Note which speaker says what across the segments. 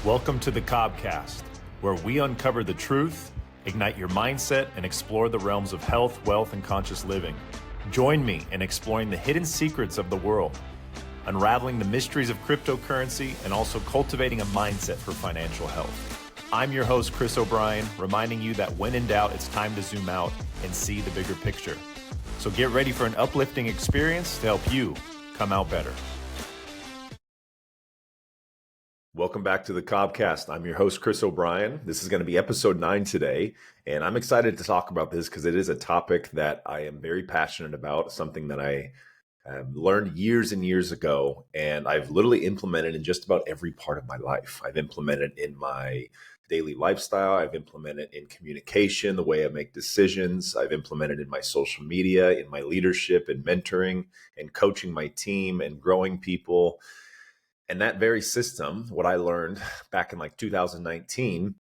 Speaker 1: Welcome to the Cobcast, where we uncover the truth, ignite your mindset, and explore the realms of health, wealth, and conscious living. Join me in exploring the hidden secrets of the world, unraveling the mysteries of cryptocurrency, and also cultivating a mindset for financial health. I'm your host, Chris O'Brien, reminding you that when in doubt, it's time to zoom out and see the bigger picture. So get ready for an uplifting experience to help you come out better. Welcome back to the Cobcast. I'm your host, Chris O'Brien. This is going to be episode 9 today, and I'm excited to talk about this because it is a topic that I am very passionate about, something that I learned years and years ago, and I've literally implemented in just about every part of my life. I've implemented in my daily lifestyle. I've implemented in communication, the way I make decisions. I've implemented in my social media, in my leadership and mentoring and coaching my team and growing people. And that very system, what I learned back in like 2019,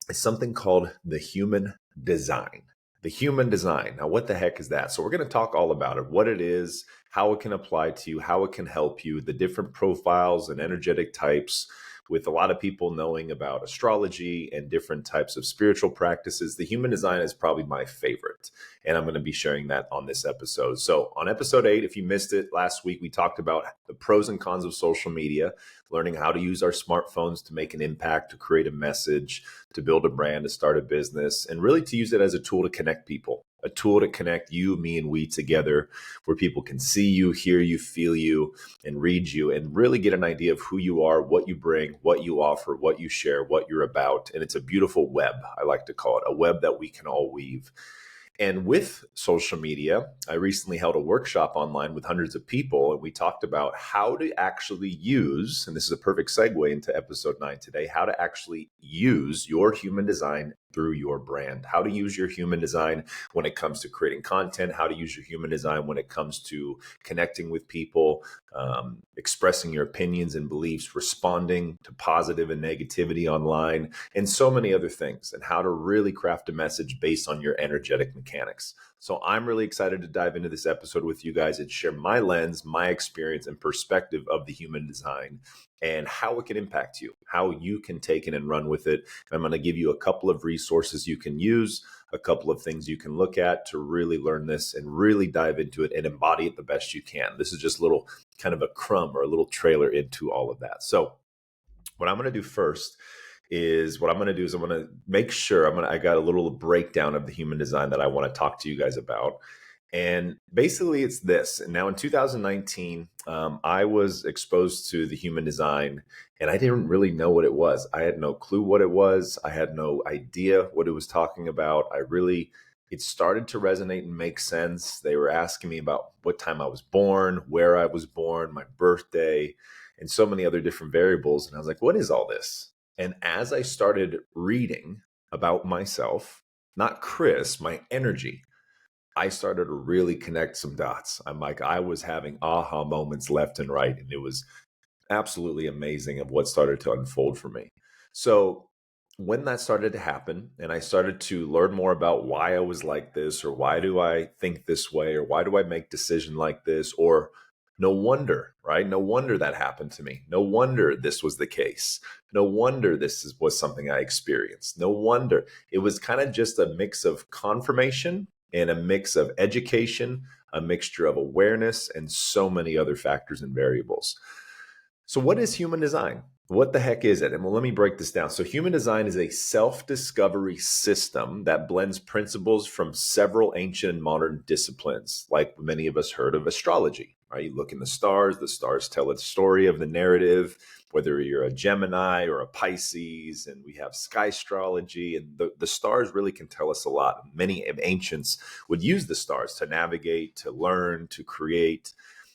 Speaker 1: is something called the human design. The human design. Now, what the heck is that? So we're going to talk all about it, what it is, how it can apply to you, how it can help you, the different profiles and energetic types. With a lot of people knowing about astrology and different types of spiritual practices, the human design is probably my favorite. And I'm going to be sharing that on this episode. So on episode 8, if you missed it last week, we talked about the pros and cons of social media, learning how to use our smartphones to make an impact, to create a message, to build a brand, to start a business, and really to use it as a tool to connect people, a tool to connect you, me, and we together, where people can see you, hear you, feel you, and read you, and really get an idea of who you are, what you bring, what you offer, what you share, what you're about. And it's a beautiful web, I like to call it, a web that we can all weave. And with social media, I recently held a workshop online with hundreds of people, and we talked about how to actually use, and this is a perfect segue into episode 9 today, how to actually use your human design through your brand, how to use your human design when it comes to creating content, how to use your human design when it comes to connecting with people, expressing your opinions and beliefs, responding to positive and negativity online, and so many other things, and how to really craft a message based on your energetic mechanics. So I'm really excited to dive into this episode with you guys and share my lens, my experience, and perspective of the human design and how it can impact you, how you can take it and run with it. And I'm going to give you a couple of resources you can use, a couple of things you can look at to really learn this and really dive into it and embody it the best you can. This is just a little kind of a crumb or a little trailer into all of that. So what I'm going to do first is I'm going to make sure I got a little breakdown of the human design that I want to talk to you guys about. And basically it's this. And now in 2019, I was exposed to the human design and I didn't really know what it was. I had no clue what it was. I had no idea what it was talking about. It started to resonate and make sense. They were asking me about what time I was born, where I was born, my birthday, and so many other different variables. And I was like, what is all this? And as I started reading about myself, not Chris, my energy, I started to really connect some dots. I was having aha moments left and right, and it was absolutely amazing of what started to unfold for me. So when that started to happen and I started to learn more about why I was like this, or why do I think this way, or why do I make decisions like this, or no wonder, right? No wonder that happened to me. No wonder this was the case. No wonder was something I experienced. No wonder. It was kind of just a mix of confirmation and a mix of education, a mixture of awareness, and so many other factors and variables. So what is human design? What the heck is it? And well, let me break this down. So human design is a self-discovery system that blends principles from several ancient and modern disciplines, like many of us heard of astrology, right? You look in the stars tell a story of the narrative, whether you're a Gemini or a Pisces, and we have sky astrology, and the stars really can tell us a lot. Many ancients would use the stars to navigate, to learn, to create.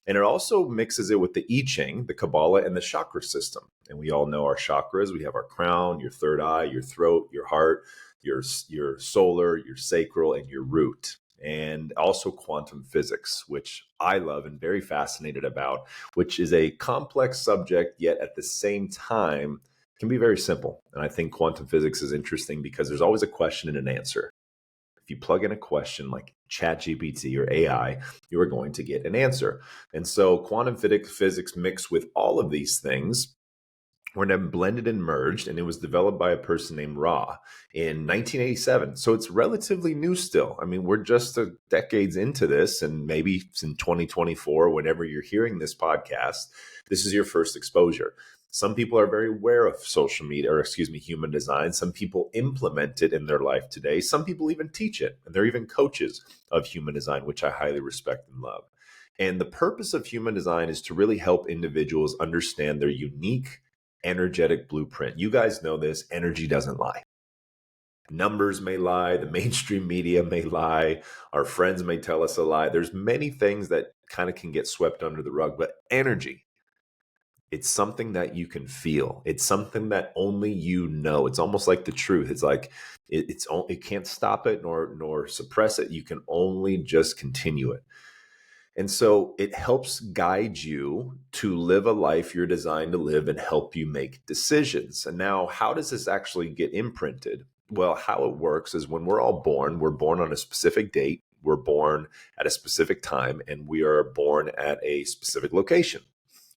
Speaker 1: And it also mixes it with the I Ching, the Kabbalah, and the chakra system. And we all know our chakras. We have our crown, your third eye, your throat, your heart, your solar, your sacral, and your root. And also quantum physics, which I love and very fascinated about, which is a complex subject, yet at the same time can be very simple. And I think quantum physics is interesting because there's always a question and an answer. If you plug in a question like ChatGPT or AI, you are going to get an answer. And so quantum physics mixed with all of these things were then blended and merged, and it was developed by a person named Ra in 1987. So it's relatively new still. I mean, we're just decades into this, and maybe it's in 2024, whenever you're hearing this podcast, this is your first exposure. Some people are very aware of social media, or excuse me, human design. Some people implement it in their life today. Some people even teach it, and they're even coaches of human design, which I highly respect and love. And the purpose of human design is to really help individuals understand their unique energetic blueprint. You guys know this, energy doesn't lie. Numbers may lie, the mainstream media may lie, our friends may tell us a lie. There's many things that kind of can get swept under the rug, but energy, it's something that you can feel. It's something that only you know. It's almost like the truth. It's like it can't stop it nor suppress it. You can only just continue it. And so it helps guide you to live a life you're designed to live and help you make decisions. And now, how does this actually get imprinted? Well, how it works is when we're born on a specific date, we're born at a specific time, and we are born at a specific location.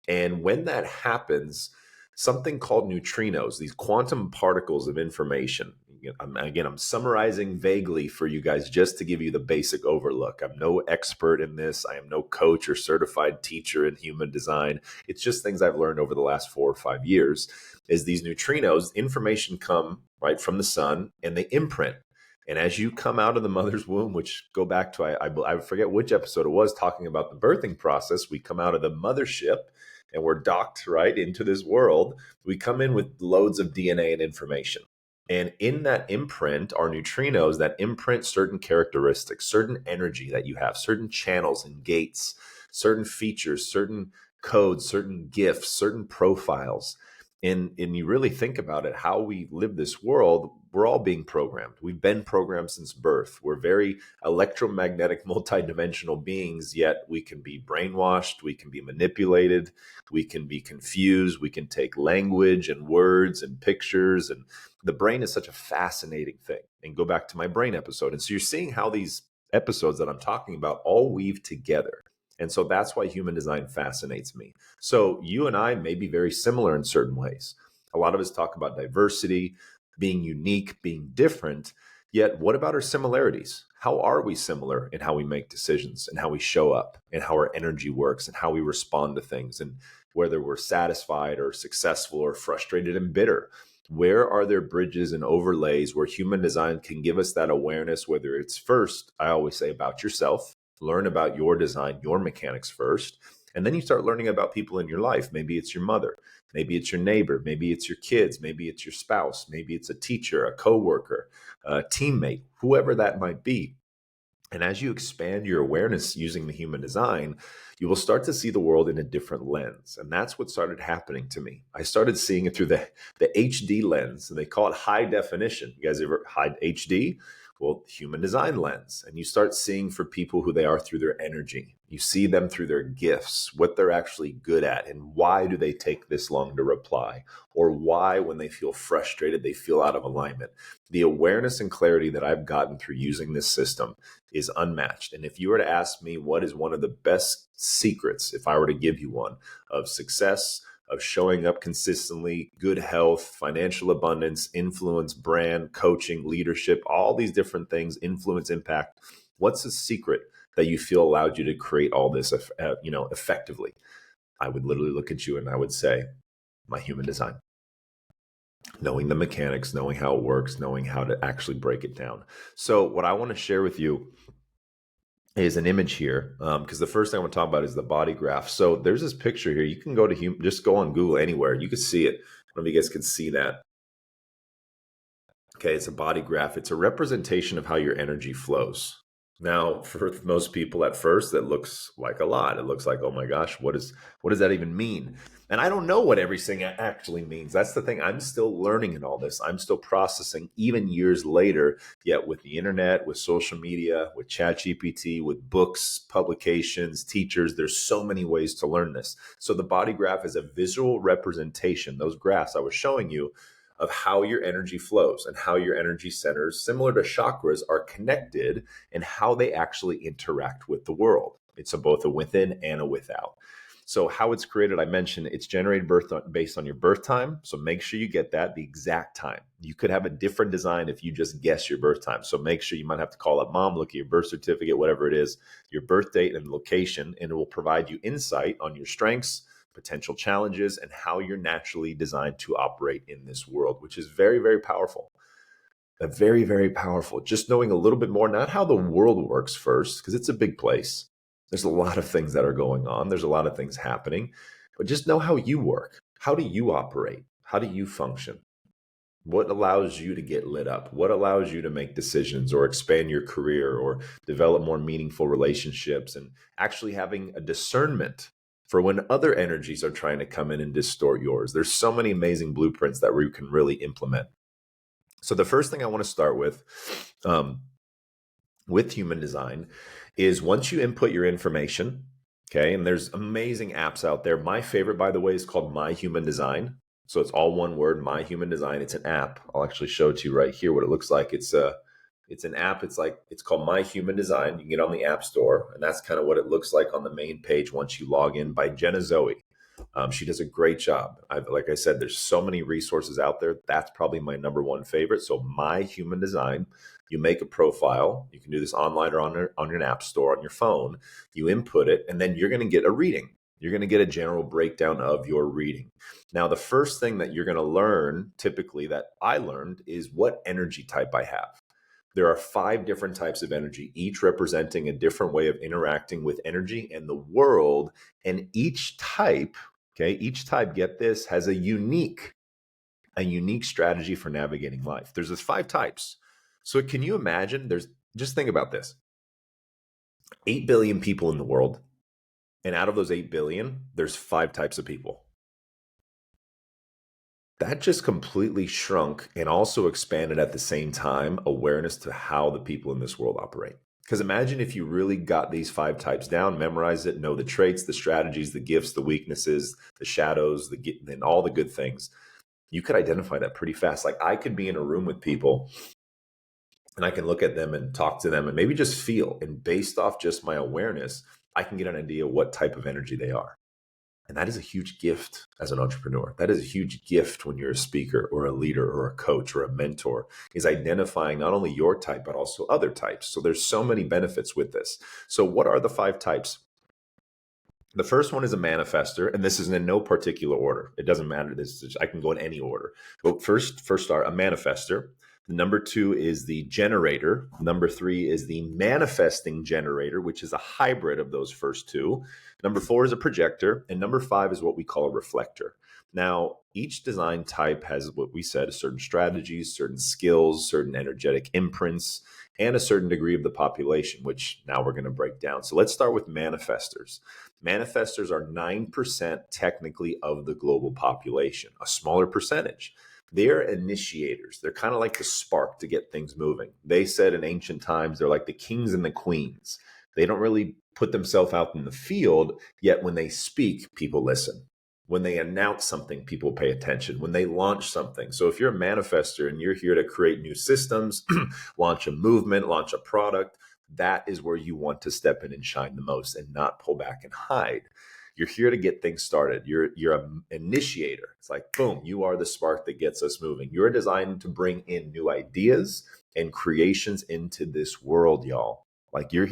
Speaker 1: And when that happens, something called neutrinos, these quantum particles of information. I'm summarizing vaguely for you guys just to give you the basic overlook. I'm no expert in this. I am no coach or certified teacher in human design. It's just things I've learned over the last 4 or 5 years. Is these neutrinos, information come right from the sun and they imprint. And as you come out of the mother's womb, which go back to, I forget which episode it was, talking about the birthing process, we come out of the mothership and we're docked right into this world. We come in with loads of DNA and information. And in that imprint are neutrinos that imprint certain characteristics, certain energy that you have, certain channels and gates, certain features, certain codes, certain gifts, certain profiles. And you really think about it, how we live this world, we're all being programmed. We've been programmed since birth. We're very electromagnetic, multidimensional beings, yet we can be brainwashed, we can be manipulated, we can be confused, we can take language and words and pictures, and the brain is such a fascinating thing. And go back to my brain episode. And so you're seeing how these episodes that I'm talking about all weave together. And so that's why human design fascinates me. So you and I may be very similar in certain ways. A lot of us talk about diversity, being unique, being different. Yet, what about our similarities? How are we similar in how we make decisions and how we show up and how our energy works and how we respond to things, and whether we're satisfied or successful or frustrated and bitter? Where are there bridges and overlays where human design can give us that awareness, whether it's first, I always say, about yourself, learn about your design, your mechanics first, and then you start learning about people in your life. Maybe it's your mother, maybe it's your neighbor, maybe it's your kids, maybe it's your spouse, maybe it's a teacher, a coworker, a teammate, whoever that might be. And as you expand your awareness using the human design, you will start to see the world in a different lens. And that's what started happening to me. I started seeing it through the HD lens, and they call it high definition. You guys ever high HD? Well, human design lens. And you start seeing for people who they are through their energy. You see them through their gifts, what they're actually good at, and why do they take this long to reply, or why, when they feel frustrated, they feel out of alignment. The awareness and clarity that I've gotten through using this system is unmatched. And if you were to ask me what is one of the best secrets, if I were to give you one, of success, of showing up consistently, good health, financial abundance, influence, brand, coaching, leadership, all these different things, influence, impact, what's the secret that you feel allowed you to create all this effectively? I would literally look at you and I would say, my human design. Knowing the mechanics, knowing how it works, knowing how to actually break it down. So what I want to share with you is an image here, because the first thing I want to talk about is the body graph. So there's this picture here. You can go to just go on Google anywhere. You can see it. I don't know if you guys can see that. Okay, it's a body graph. It's a representation of how your energy flows. Now, for most people at first, that looks like a lot. It looks like, oh my gosh, what does that even mean? And I don't know what everything actually means. That's the thing. I'm still learning in all this. I'm still processing even years later, yet with the internet, with social media, with ChatGPT, with books, publications, teachers, there's so many ways to learn this. So the body graph is a visual representation, those graphs I was showing you, of how your energy flows and how your energy centers, similar to chakras, are connected and how they actually interact with the world. It's both a within and a without. So how it's created, I mentioned it's generated based on your birth time. So make sure you get that the exact time. You could have a different design if you just guess your birth time. So make sure you might have to call up mom, look at your birth certificate, whatever it is, your birth date and location, and it will provide you insight on your strengths, potential challenges, and how you're naturally designed to operate in this world, which is very, very powerful. Very, very powerful. Just knowing a little bit more, not how the world works first, because it's a big place. There's a lot of things that are going on. There's a lot of things happening, but just know how you work. How do you operate? How do you function? What allows you to get lit up? What allows you to make decisions or expand your career or develop more meaningful relationships, and actually having a discernment for when other energies are trying to come in and distort yours? There's so many amazing blueprints that we can really implement. So the first thing I want to start with human design is once you input your information, okay, and there's amazing apps out there. My favorite, by the way, is called My Human Design. So it's all one word, My Human Design. It's an app. I'll actually show it to you right here what it looks like. It's an app. It's called My Human Design. You can get on the App Store, and that's kind of what it looks like on the main page once you log in, by Jenna Zoe. She does a great job. Like I said, there's so many resources out there. That's probably my number one favorite. So My Human Design. You make a profile. You can do this online or on your app store on your phone. You input it, and then you're going to get a reading. You're going to get a general breakdown of your reading. Now, the first thing that you're going to learn, typically that I learned, is what energy type I have. There are 5 different types of energy, each representing a different way of interacting with energy and the world. And each type, get this, has a unique strategy for navigating life. There's this 5 types. So can you imagine, just think about this. 8 billion people in the world. And out of those 8 billion, there's 5 types of people. That just completely shrunk and also expanded at the same time awareness to how the people in this world operate. Because imagine if you really got these 5 types down, memorize it, know the traits, the strategies, the gifts, the weaknesses, the shadows, and all the good things. You could identify that pretty fast. Like I could be in a room with people and I can look at them and talk to them and maybe just feel. And based off just my awareness, I can get an idea what type of energy they are. And that is a huge gift as an entrepreneur. That is a huge gift when you're a speaker or a leader or a coach or a mentor, is identifying not only your type, but also other types. So there's so many benefits with this. So what are the 5 types? The first one is a manifestor, and this is in no particular order. It doesn't matter. I can go in any order. But first start a manifestor. Number 2 is the generator. Number 3 is the manifesting generator, which is a hybrid of those first 2. Number 4 is a projector. And number 5 is what we call a reflector. Now, each design type has what we said, certain strategies, certain skills, certain energetic imprints, and a certain degree of the population, which now we're going to break down. So let's start with manifestors. Manifestors are 9% technically of the global population, a smaller percentage. They're initiators. They're kind of like the spark to get things moving. They said in ancient times, they're like the kings and the queens. They don't really put themselves out in the field, yet when they speak, people listen. When they announce something, people pay attention. When they launch something. So if you're a manifestor and you're here to create new systems, launch a movement, launch a product, that is where you want to step in and shine the most and not pull back and hide. You're here to get things started. You're an initiator. It's like, boom, you are the spark that gets us moving. You're designed to bring in new ideas and creations into this world, y'all. Like you're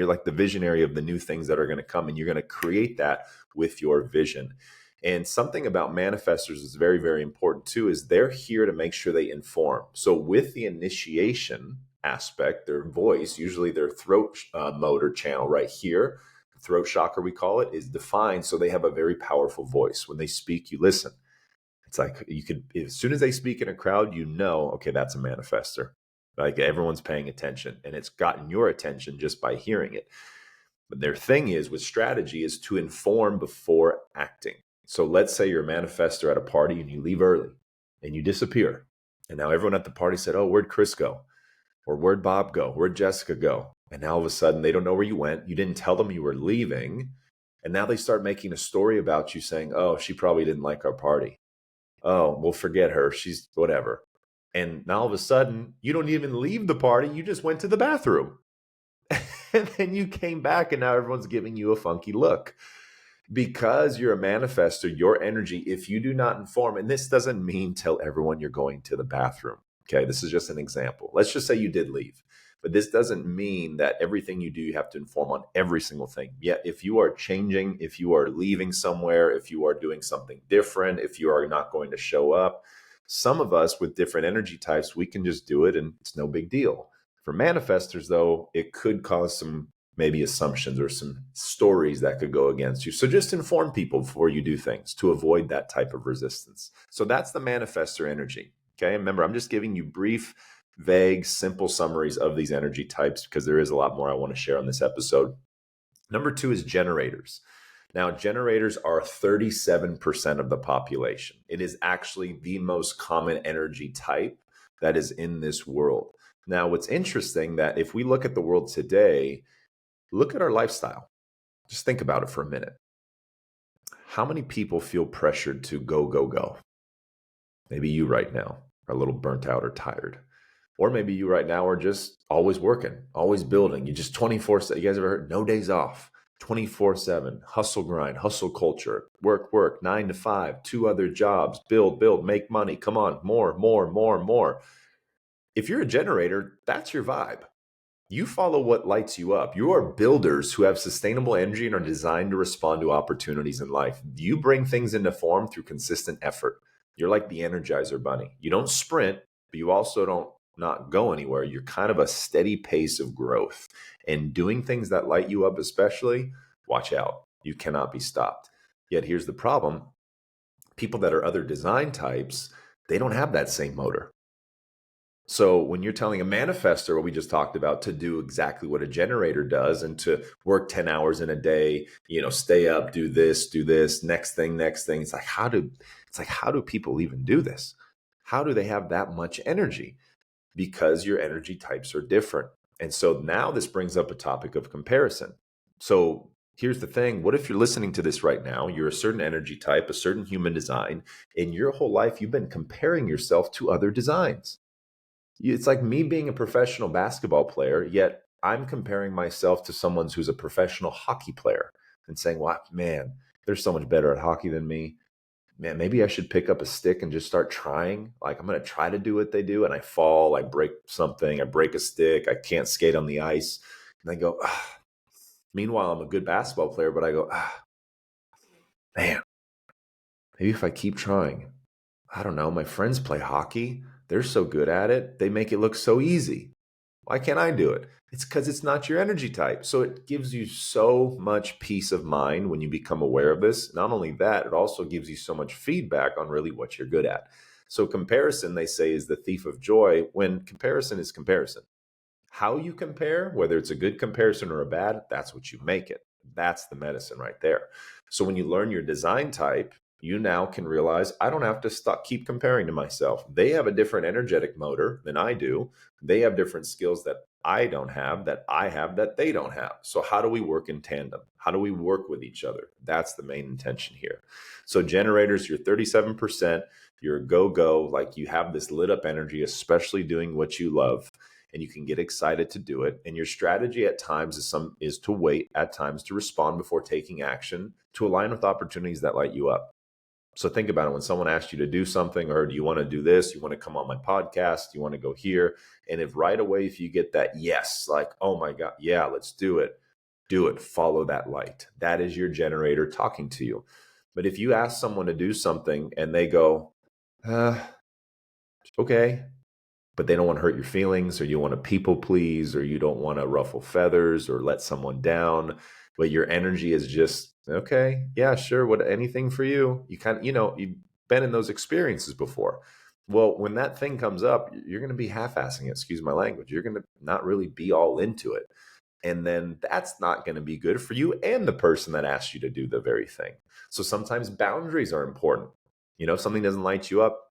Speaker 1: like the visionary of the new things that are going to come, and you're going to create that with your vision. And something about manifestors is very, very important too, is they're here to make sure they inform. So with the initiation aspect, their voice, usually their throat motor channel right here, throat chakra we call it, is defined. So they have a very powerful voice. When they speak, you listen. It's like you could, as soon as they speak in a crowd, you know, okay, that's a manifestor. Like everyone's paying attention, and it's gotten your attention just by hearing it. But their thing is with strategy is to inform before acting. So let's say you're a manifestor at a party and you leave early and you disappear. And now everyone at the party said, oh, where'd Chris go? Or where'd Bob go? Where'd Jessica go? And now all of a sudden they don't know where you went. You didn't tell them you were leaving. And now they start making a story about you saying, oh, she probably didn't like our party. Oh, we'll forget her. She's whatever. And now all of a sudden you don't even leave the party. You just went to the bathroom. And then you came back and now everyone's giving you a funky look. Because you're a manifestor, your energy, if you do not inform, and this doesn't mean tell everyone you're going to the bathroom. Okay, this is just an example. Let's just say you did leave, but this doesn't mean that everything you do, you have to inform on every single thing. Yet, if you are changing, if you are leaving somewhere, if you are doing something different, if you are not going to show up, some of us with different energy types, we can just do it and it's no big deal. For manifestors, though, it could cause some maybe assumptions or some stories that could go against you. So just inform people before you do things to avoid that type of resistance. So that's the manifestor energy. Okay. Remember, I'm just giving you brief, vague, simple summaries of these energy types because there is a lot more I want to share on this episode. Number 2 is generators. Now, generators are 37% of the population. It is actually the most common energy type that is in this world. Now, what's interesting that if we look at the world today, look at our lifestyle. Just think about it for a minute. How many people feel pressured to go, go, go? Maybe you right now are a little burnt out or tired. Or maybe you right now are just always working, always building. You just 24/7. You guys ever heard no days off? 24/7, hustle grind, hustle culture, work, 9 to 5, 2 other jobs, build, make money. Come on, more. If you're a generator, that's your vibe. You follow what lights you up. You are builders who have sustainable energy and are designed to respond to opportunities in life. You bring things into form through consistent effort. You're like the Energizer Bunny. You don't sprint, but you also don't not go anywhere. You're kind of a steady pace of growth. And doing things that light you up, especially, watch out. You cannot be stopped. Yet here's the problem. People that are other design types, they don't have that same motor. So when you're telling a manifestor, what we just talked about, to do exactly what a generator does and to work 10 hours in a day, stay up, do this, next thing. It's like, how do people even do this? How do they have that much energy? Because your energy types are different. And so now this brings up a topic of comparison. So here's the thing. What if you're listening to this right now? You're a certain energy type, a certain human design. In your whole life, you've been comparing yourself to other designs. It's like me being a professional basketball player, yet I'm comparing myself to someone who's a professional hockey player and saying, well, man, they're so much better at hockey than me. Man, maybe I should pick up a stick and just start trying. Like, I'm going to try to do what they do. And I fall, I break something, I break a stick, I can't skate on the ice. And I go, ah. Meanwhile, I'm a good basketball player, but I go, man, maybe if I keep trying, I don't know, my friends play hockey. They're so good at it. They make it look so easy. Why can't I do it? It's because it's not your energy type. So it gives you so much peace of mind when you become aware of this. Not only that, it also gives you so much feedback on really what you're good at. So comparison, they say, is the thief of joy, when comparison is comparison. How you compare, whether it's a good comparison or a bad, that's what you make it. That's the medicine right there. So when you learn your design type, you now can realize I don't have to keep comparing to myself. They have a different energetic motor than I do. They have different skills that I don't have, that I have, that they don't have. So how do we work in tandem? How do we work with each other? That's the main intention here. So generators, you're 37%, you're a go-go, like you have this lit up energy, especially doing what you love, and you can get excited to do it. And your strategy at times is to wait, at times to respond before taking action, to align with opportunities that light you up. So think about it. When someone asks you to do something, or do you want to do this? You want to come on my podcast? You want to go here? And if right away, if you get that yes, like, oh my God, yeah, let's do it. Do it. Follow that light. That is your generator talking to you. But if you ask someone to do something and they go, okay, but they don't want to hurt your feelings, or you want to people please, or you don't want to ruffle feathers or let someone down, but your energy is just, okay, yeah, sure, what, anything for you. You kind of, you've been in those experiences before. Well, when that thing comes up, you're going to be half-assing it, excuse my language. You're going to not really be all into it. And then that's not going to be good for you and the person that asked you to do the very thing. So sometimes boundaries are important. If something doesn't light you up,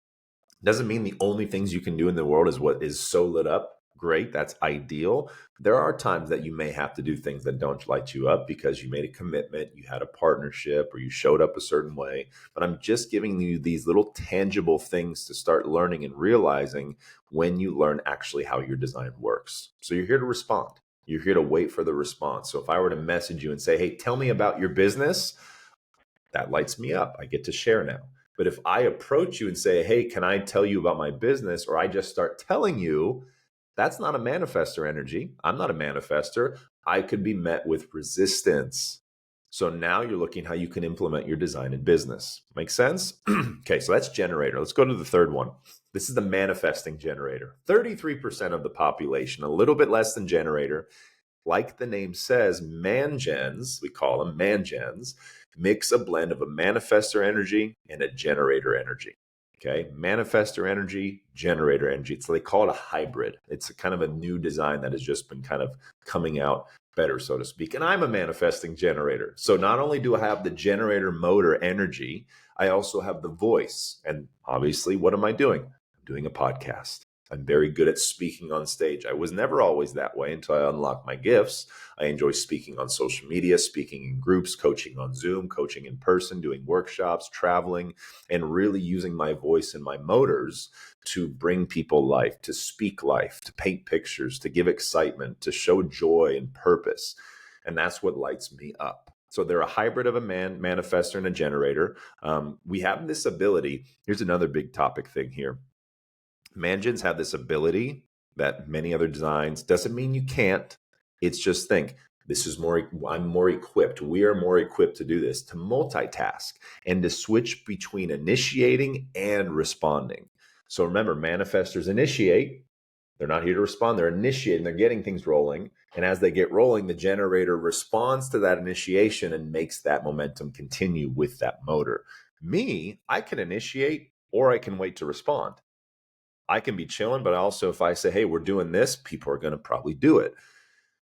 Speaker 1: doesn't mean the only things you can do in the world is what is so lit up. Great, that's ideal. There are times that you may have to do things that don't light you up because you made a commitment, you had a partnership, or you showed up a certain way. But I'm just giving you these little tangible things to start learning and realizing when you learn actually how your design works. So you're here to respond. You're here to wait for the response. So if I were to message you and say, hey, tell me about your business, That lights me up. I get to share now. But if I approach you and say, hey, can I tell you about my business? Or I just start telling you, that's not a manifestor energy. I'm not a manifestor. I could be met with resistance. So now you're looking how you can implement your design in business. Make sense? Okay, so that's generator. Let's go to the third one. This is the manifesting generator. 33% of the population, a little bit less than generator. Like the name says, mangens, we call them mangens, mix a blend of a manifestor energy and a generator energy. Okay, manifestor energy, generator energy. So they call it a hybrid. It's a kind of a new design that has just been kind of coming out better, so to speak. And I'm a manifesting generator. So not only do I have the generator motor energy, I also have the voice. And obviously, what am I doing? I'm doing a podcast. I'm very good at speaking on stage. I was never always that way until I unlocked my gifts. I enjoy speaking on social media, speaking in groups, coaching on Zoom, coaching in person, doing workshops, traveling, and really using my voice and my motors to bring people life, to speak life, to paint pictures, to give excitement, to show joy and purpose. And that's what lights me up. So they're a hybrid of a manifestor and a generator. We have this ability. Here's another big topic thing here. Mangens have this ability that many other designs, doesn't mean you can't. It's just think, I'm more equipped. We are more equipped to do this, to multitask and to switch between initiating and responding. So remember, manifestors initiate. They're not here to respond. They're initiating. They're getting things rolling. And as they get rolling, the generator responds to that initiation and makes that momentum continue with that motor. Me, I can initiate or I can wait to respond. I can be chilling, but also if I say, hey, we're doing this, people are going to probably do it.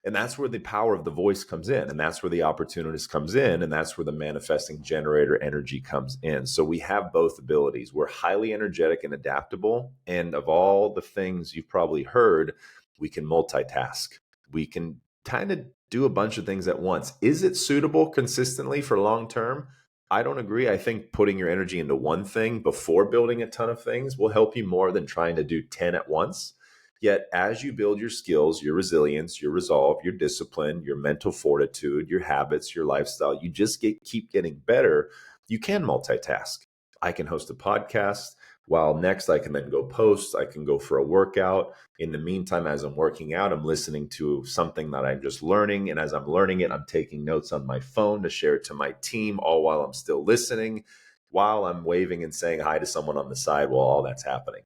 Speaker 1: And that's where the power of the voice comes in. And that's where the opportunist comes in. And that's where the manifesting generator energy comes in. So we have both abilities. We're highly energetic and adaptable. And of all the things you've probably heard, we can multitask. We can kind of do a bunch of things at once. Is it suitable consistently for long term? I don't agree. I think putting your energy into one thing before building a ton of things will help you more than trying to do 10 at once. Yet as you build your skills, your resilience, your resolve, your discipline, your mental fortitude, your habits, your lifestyle, you just keep getting better. You can multitask. I can host a podcast while next I can then go post. I can go for a workout. In the meantime, as I'm working out, I'm listening to something that I'm just learning. And as I'm learning it, I'm taking notes on my phone to share it to my team, all while I'm still listening, while I'm waving and saying hi to someone on the side while all that's happening.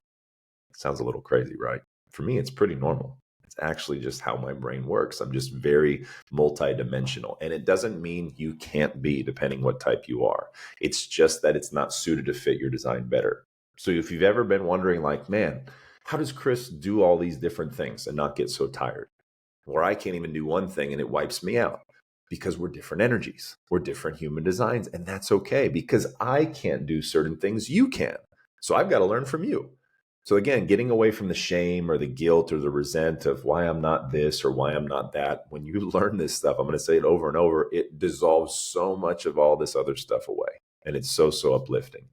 Speaker 1: Sounds a little crazy, right? For me, it's pretty normal. It's actually just how my brain works. I'm just very multidimensional. And it doesn't mean you can't be, depending what type you are. It's just that it's not suited to fit your design better. So if you've ever been wondering like, man, how does Chris do all these different things and not get so tired? Or I can't even do one thing and it wipes me out. Because we're different energies. We're different human designs. And that's okay because I can't do certain things you can. So I've got to learn from you. So again, getting away from the shame or the guilt or the resent of why I'm not this or why I'm not that. When you learn this stuff, I'm going to say it over and over, it dissolves so much of all this other stuff away. And it's so uplifting.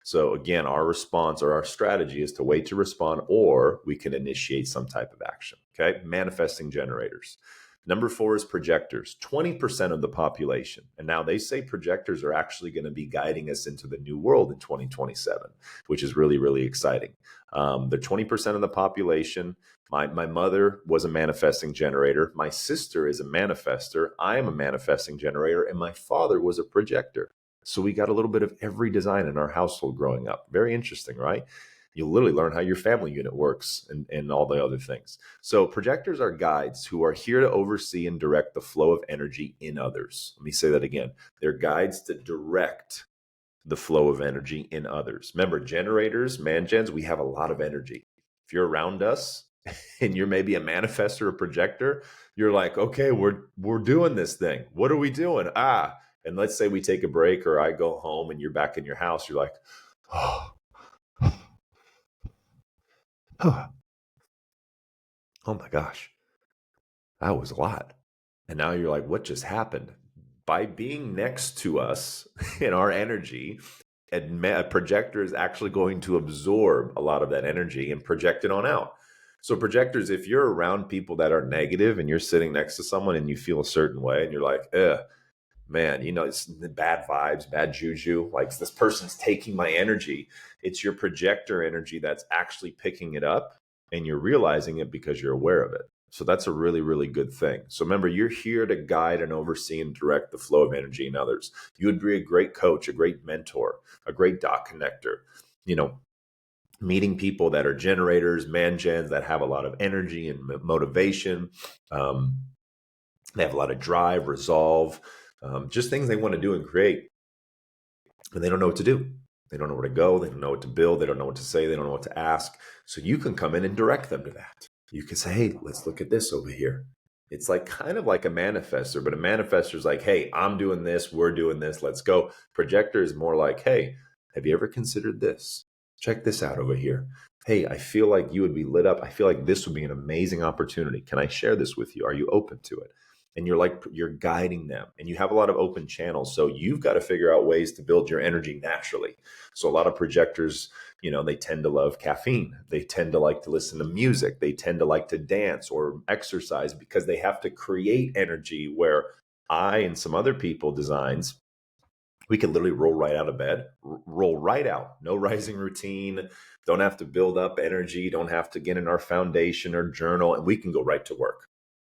Speaker 1: So again, our response or our strategy is to wait to respond, or we can initiate some type of action. Okay. Manifesting generators. Number 4 is projectors, 20% of the population. And now they say projectors are actually going to be guiding us into the new world in 2027, which is really, really exciting. They're 20% of the population. My mother was a manifesting generator. My sister is a manifester. I am a manifesting generator. And my father was a projector. So we got a little bit of every design in our household growing up. Very interesting, right? You literally learn how your family unit works and all the other things. So projectors are guides who are here to oversee and direct the flow of energy in others. Let me say that again. They're guides to direct the flow of energy in others. Remember, generators, mangens, we have a lot of energy. If you're around us and you're maybe a manifestor or projector, you're like, okay, we're doing this thing. What are we doing? And let's say we take a break or I go home and you're back in your house. You're like, oh, oh my gosh, that was a lot. And now you're like, what just happened? By being next to us in our energy, a projector is actually going to absorb a lot of that energy and project it on out. So projectors, if you're around people that are negative and you're sitting next to someone and you feel a certain way and you're like, man, it's the bad vibes, bad juju. Like this person's taking my energy. It's your projector energy that's actually picking it up, and you're realizing it because you're aware of it. So that's a really, really good thing. So remember, you're here to guide and oversee and direct the flow of energy in others. You would be a great coach, a great mentor, a great dot connector. Meeting people that are generators, man gens that have a lot of energy and motivation. They have a lot of drive, resolve, just things they want to do and create, and they don't know what to do. They don't know where to go. They don't know what to build. They don't know what to say. They don't know what to ask. So you can come in and direct them to that. You can say, hey, let's look at this over here. It's like kind of like a manifestor, but a manifestor is like, hey, I'm doing this. We're doing this. Let's go. Projector is more like, hey, have you ever considered this? Check this out over here. Hey, I feel like you would be lit up. I feel like this would be an amazing opportunity. Can I share this with you? Are you open to it? And you're guiding them, and you have a lot of open channels. So you've got to figure out ways to build your energy naturally. So a lot of projectors, they tend to love caffeine. They tend to like to listen to music. They tend to like to dance or exercise because they have to create energy, where I and some other people designs, we can literally roll right out of bed, roll right out, no rising routine, don't have to build up energy, don't have to get in our foundation or journal, and we can go right to work.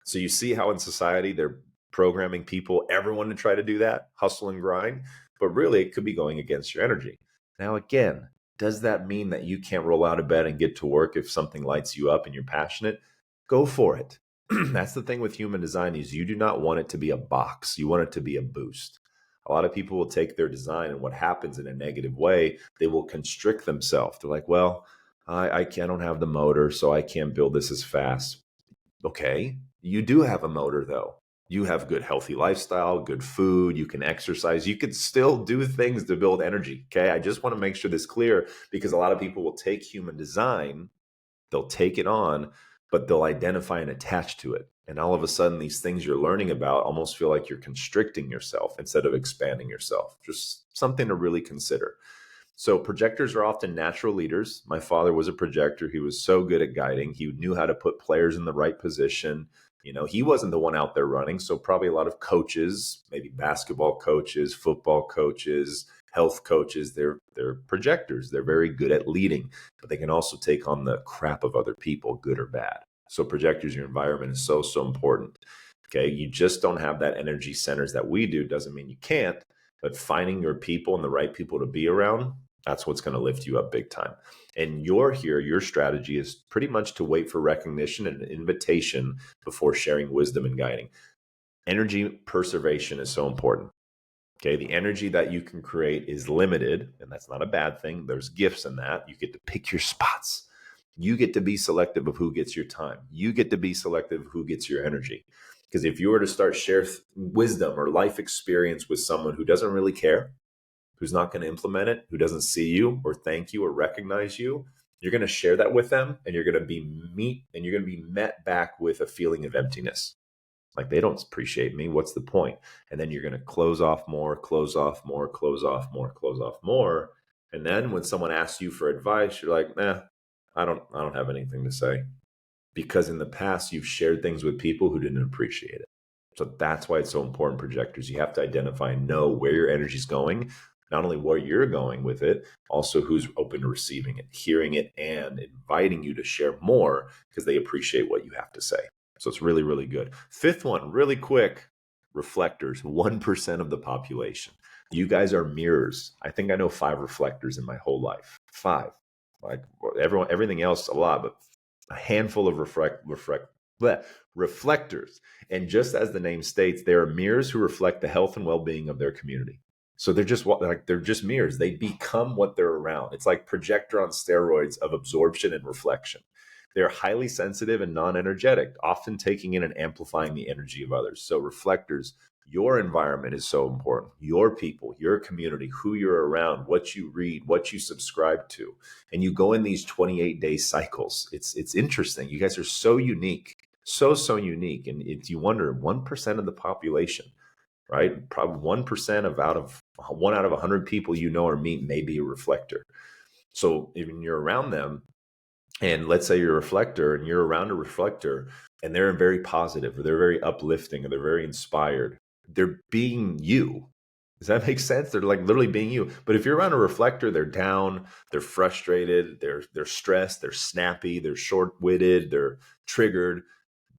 Speaker 1: So you see how in society they're programming people, everyone to try to do that, hustle and grind, but really it could be going against your energy. Now, again, does that mean that you can't roll out of bed and get to work if something lights you up and you're passionate? Go for it. That's the thing with human design, is you do not want it to be a box. You want it to be a boost. A lot of people will take their design, and what happens in a negative way, they will constrict themselves. They're like, well, I don't have the motor, so I can't build this as fast. Okay, you do have a motor though. You have good healthy lifestyle, good food, you can exercise, you could still do things to build energy. Okay, I just want to make sure this is clear, because a lot of people will take human design, they'll take it on, but they'll identify and attach to it. And all of a sudden, these things you're learning about almost feel like you're constricting yourself instead of expanding yourself. Just something to really consider. So projectors are often natural leaders. My father was a projector. He was so good at guiding. He knew how to put players in the right position. He wasn't the one out there running. So probably a lot of coaches, maybe basketball coaches, football coaches, health coaches, they're projectors. They're very good at leading, but they can also take on the crap of other people, good or bad. So projectors, your environment is so, so important. Okay. You just don't have that energy centers that we do. Doesn't mean you can't, but finding your people and the right people to be around, that's what's going to lift you up big time. And your strategy is pretty much to wait for recognition and an invitation before sharing wisdom and guiding. Energy preservation is so important. Okay, the energy that you can create is limited, and that's not a bad thing. There's gifts in that. You get to pick your spots. You get to be selective of who gets your time. You get to be selective of who gets your energy. Because if you were to start share wisdom or life experience with someone who doesn't really care, who's not going to implement it, who doesn't see you or thank you or recognize you, you're going to share that with them, and you're going to be met back with a feeling of emptiness. Like, they don't appreciate me. What's the point? And then you're going to close off more, close off more, close off more, close off more. And then when someone asks you for advice, you're like, nah, I don't have anything to say, because in the past you've shared things with people who didn't appreciate it. So that's why it's so important, projectors. You have to identify and know where your energy is going, not only where you're going with it, also who's open to receiving it, hearing it, and inviting you to share more because they appreciate what you have to say. So it's really, really good. Fifth one, really quick, reflectors, 1% of the population. You guys are mirrors. I think I know 5 reflectors in my whole life. 5. Like everything else a lot, but a handful of reflectors. And just as the name states, they are mirrors who reflect the health and well-being of their community. So they're just mirrors. They become what they're around. It's like projector on steroids of absorption and reflection. They're highly sensitive and non-energetic, often taking in and amplifying the energy of others. So reflectors, your environment is so important. Your people, your community, who you're around, what you read, what you subscribe to. And you go in these 28-day cycles. It's interesting. You guys are so unique, so unique. And if you wonder, 1% of the population, right? Probably 1% of one out of 100 people or meet may be a reflector. So when you're around them, and let's say you're a reflector and you're around a reflector and they're very positive, or they're very uplifting, or they're very inspired, they're being you. Does that make sense? They're like literally being you. But if you're around a reflector, they're down, they're frustrated, they're stressed, they're snappy, they're short-witted, they're triggered.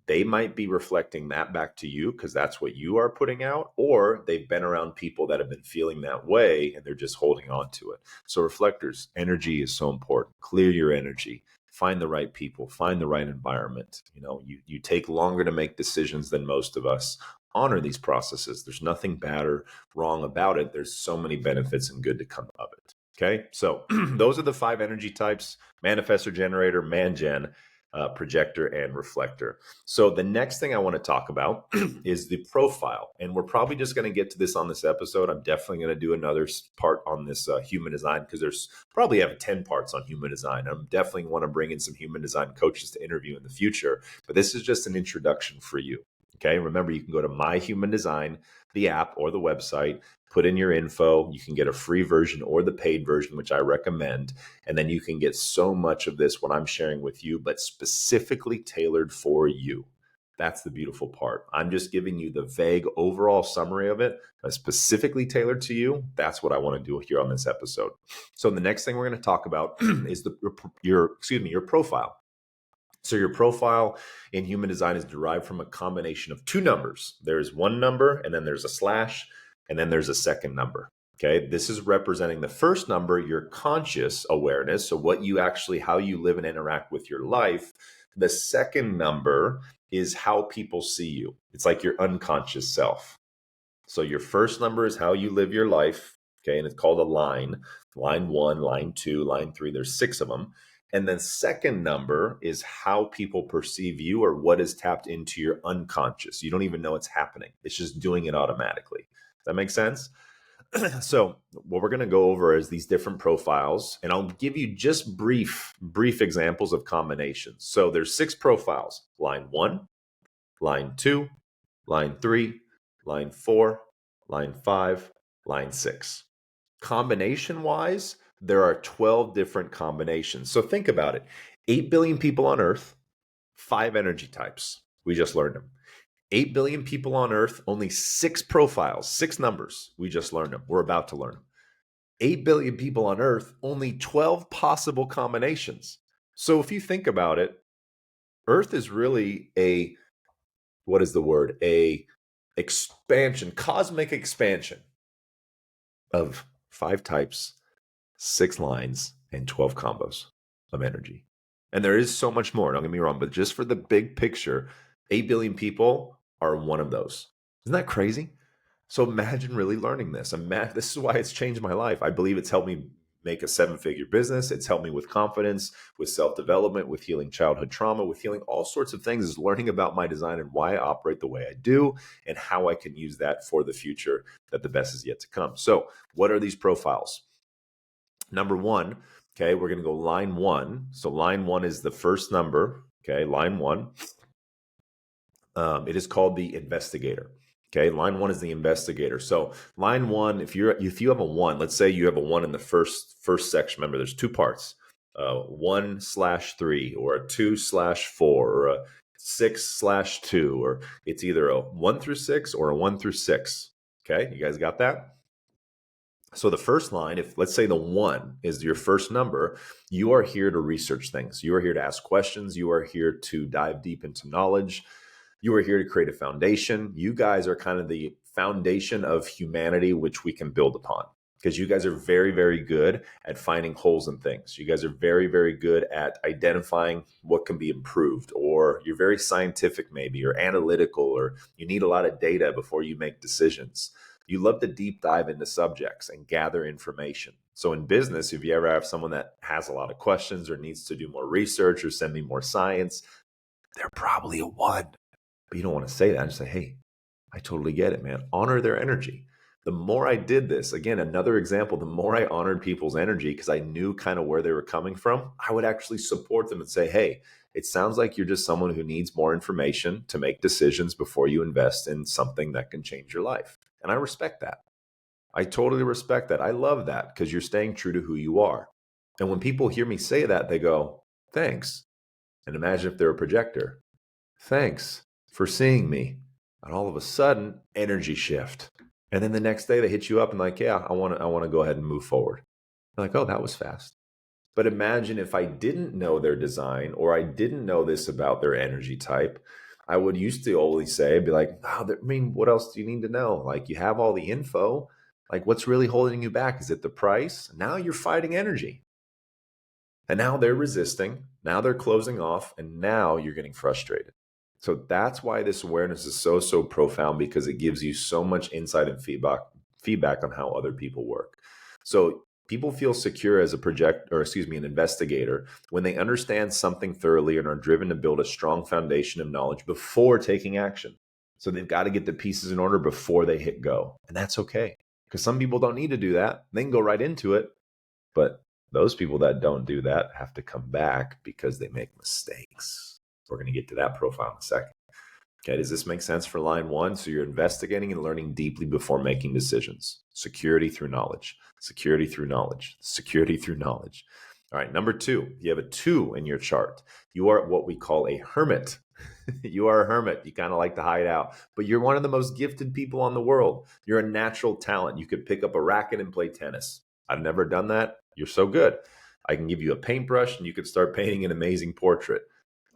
Speaker 1: They might be reflecting that back to you because that's what you are putting out, or they've been around people that have been feeling that way and they're just holding on to it. So reflectors, energy is so important. Clear your energy. Find the right people, find the right environment. You take longer to make decisions than most of us. Honor these processes. There's nothing bad or wrong about it. There's so many benefits and good to come of it. Okay, so those are the 5 energy types: manifestor, generator, man-gen, projector, and reflector. So the next thing I want to talk about is the profile. And we're probably just going to get to this on this episode. I'm definitely going to do another part on this human design, because there's probably have 10 parts on human design. I'm definitely want to bring in some human design coaches to interview in the future. But this is just an introduction for you. Okay. Remember, you can go to My Human Design, the app or the website, put in your info. You can get a free version or the paid version, which I recommend. And then you can get so much of this, what I'm sharing with you, but specifically tailored for you. That's the beautiful part. I'm just giving you the vague overall summary of it, specifically tailored to you. That's what I want to do here on this episode. So the next thing we're going to talk about is your profile. So your profile in human design is derived from a combination of 2 numbers. There's one number, and then there's a slash, and then there's a second number. Okay, this is representing the first number, your conscious awareness. So how you live and interact with your life. The second number is how people see you. It's like your unconscious self. So your first number is how you live your life. Okay, and it's called a line. Line 1, line 2, line 3. There's 6 of them. And then second number is how people perceive you, or what is tapped into your unconscious. You don't even know it's happening. It's just doing it automatically. Does that make sense? So what we're going to go over is these different profiles, and I'll give you just brief examples of combinations. So there's 6 profiles: line 1, line 2, line 3, line 4, line 5, line 6. Combination wise, there are 12 different combinations. So think about it. 8 billion people on Earth, 5 energy types. We just learned them. 8 billion people on Earth, only 6 profiles, 6 numbers. We just learned them. We're about to learn them. 8 billion people on Earth, only 12 possible combinations. So if you think about it, Earth is really a cosmic expansion of 5 types, 6 lines, and 12 combos of energy. And there is so much more, don't get me wrong, but just for the big picture, 8 billion people are one of those. Isn't that crazy? So imagine really learning this. This is why it's changed my life. I believe it's helped me make a 7-figure business. It's helped me with confidence, with self-development, with healing childhood trauma, with healing all sorts of things, is learning about my design and why I operate the way I do and how I can use that for the future, that the best is yet to come. So what are these profiles? Number 1, okay, we're going to go line 1. So line 1 is the first number, okay, line 1. It is called the Investigator. Okay, line 1 is the Investigator. So line 1, if you have a 1, let's say you have a 1 in the first section. Remember, there's 2 parts: 1/3, or a 2/4, or a 6/2, or it's either a 1 through 6 or a 1 through 6. Okay, you guys got that? So the first line, if let's say the 1 is your first number, you are here to research things. You are here to ask questions. You are here to dive deep into knowledge. You are here to create a foundation. You guys are kind of the foundation of humanity, which we can build upon, because you guys are very, very good at finding holes in things. You guys are very, very good at identifying what can be improved, or you're very scientific maybe, or analytical, or you need a lot of data before you make decisions. You love to deep dive into subjects and gather information. So in business, if you ever have someone that has a lot of questions or needs to do more research or send me more science, they're probably a 1. But you don't want to say that. Just say, hey, I totally get it, man. Honor their energy. The more I did this, again, another example, the more I honored people's energy, because I knew kind of where they were coming from, I would actually support them and say, hey, it sounds like you're just someone who needs more information to make decisions before you invest in something that can change your life. And I respect that. I totally respect that. I love that, because you're staying true to who you are. And when people hear me say that, they go, thanks. And imagine if they're a projector. Thanks for seeing me. And all of a sudden, energy shift. And then the next day they hit you up and like, yeah, I want to go ahead and move forward. You're like, oh, that was fast. But imagine if I didn't know their design or I didn't know this about their energy type, I would used to always say, be like, oh, I mean, what else do you need to know? Like, you have all the info. Like, what's really holding you back? Is it the price? Now you're fighting energy. And now they're resisting. Now they're closing off. And now you're getting frustrated. So that's why this awareness is so profound, because it gives you so much insight and feedback on how other people work. So people feel secure as an investigator when they understand something thoroughly and are driven to build a strong foundation of knowledge before taking action. So they've got to get the pieces in order before they hit go. And that's okay, because some people don't need to do that. They can go right into it. But those people that don't do that have to come back because they make mistakes. We're going to get to that profile in a second. Okay, does this make sense for line one? So you're investigating and learning deeply before making decisions. Security through knowledge. Security through knowledge. Security through knowledge. All right, number two, you have a 2 in your chart. You are what we call a hermit. You are a hermit. You kind of like to hide out, but you're one of the most gifted people on the world. You're a natural talent. You could pick up a racket and play tennis. I've never done that. You're so good. I can give you a paintbrush and you could start painting an amazing portrait.